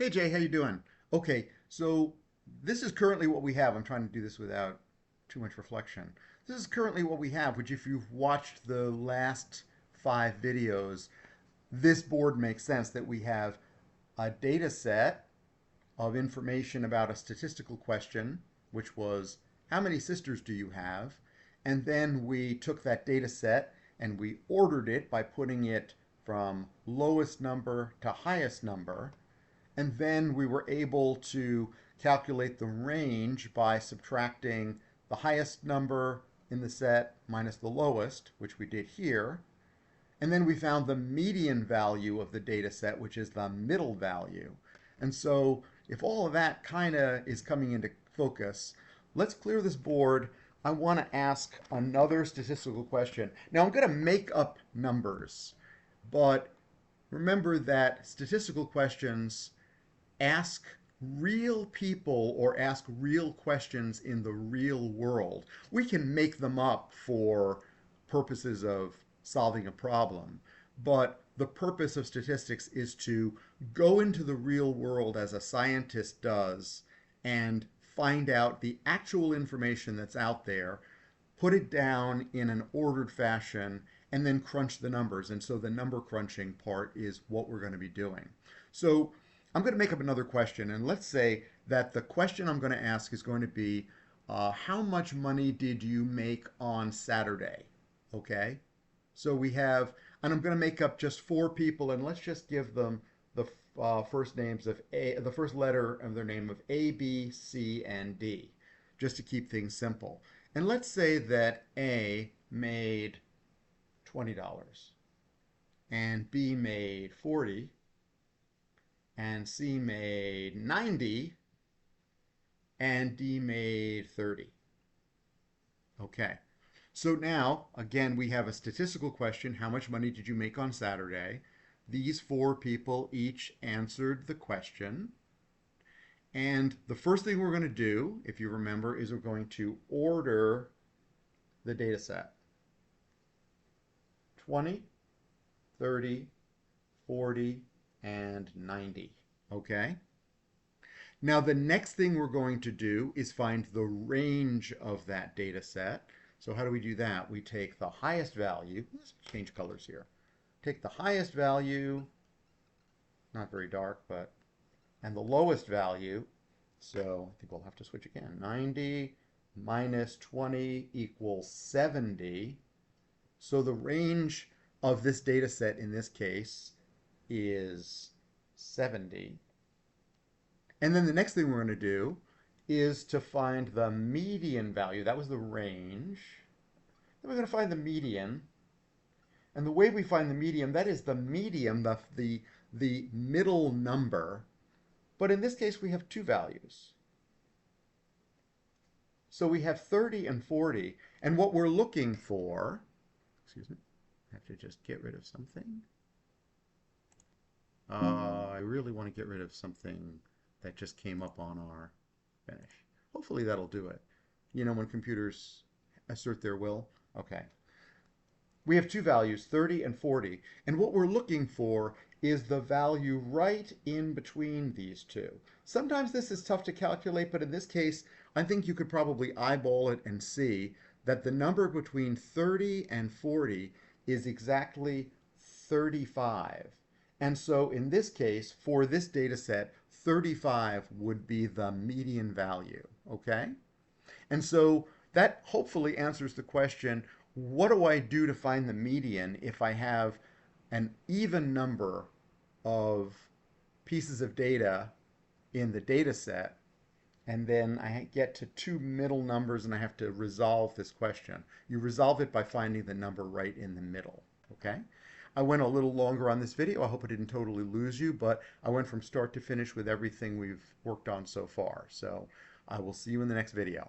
Hey Jay, how you doing? Okay, so this is currently what we have. I'm trying to do this without too much reflection. This is currently what we have, which if you've watched the last 5 videos, this board makes sense that we have a data set of information about a statistical question, which was how many sisters do you have? And then we took that data set and we ordered it by putting it from lowest number to highest number. And then we were able to calculate the range by subtracting the highest number in the set minus the lowest, which we did here. And then we found the median value of the data set, which is the middle value. And so if all of that kind of is coming into focus, let's clear this board. I want to ask another statistical question. Now I'm going to make up numbers, but remember that statistical questions ask real people or ask real questions in the real world. We can make them up for purposes of solving a problem, but the purpose of statistics is to go into the real world as a scientist does and find out the actual information that's out there, put it down in an ordered fashion, and then crunch the numbers. And so the number crunching part is what we're going to be doing. So I'm going to make up another question, and let's say that the question I'm going to ask is going to be, how much money did you make on Saturday? Okay, so we have, and I'm going to make up just 4 people, and let's just give them the first names of the first letter of their name of A, B, C, and D, just to keep things simple. And let's say that A made $20, and B made 40, and C made 90, and D made 30. Okay. So now, again, we have a statistical question. How much money did you make on Saturday? These 4 people each answered the question. And the first thing we're going to do, if you remember, is we're going to order the data set. 20, 30, 40, and 90. Okay? Now the next thing we're going to do is find the range of that data set. So how do we do that? We take the highest value. Let's change colors here. Take the highest value, not very dark, but, and the lowest value. So I think we'll have to switch again. 90 minus 20 equals 70. So the range of this data set in this case is 70. And then the next thing we're going to do is to find the median value. That was the range. Then we're going to find the median. And the way we find the median, that is the median, the middle number. But in this case, we have 2 values. So we have 30 and 40. And what we're looking for, excuse me, I have to just get rid of something. I really want to get rid of something that just came up on our finish. Hopefully that'll do it. You know, when computers assert their will. Okay. We have 2 values, 30 and 40. And what we're looking for is the value right in between these two. Sometimes this is tough to calculate, but in this case, I think you could probably eyeball it and see that the number between 30 and 40 is exactly 35. And so in this case, for this data set, 35 would be the median value, okay? And so that hopefully answers the question, what do I do to find the median if I have an even number of pieces of data in the data set, and then I get to 2 middle numbers and I have to resolve this question? You resolve it by finding the number right in the middle, okay? I went a little longer on this video. I hope I didn't totally lose you, but I went from start to finish with everything we've worked on so far. So I will see you in the next video.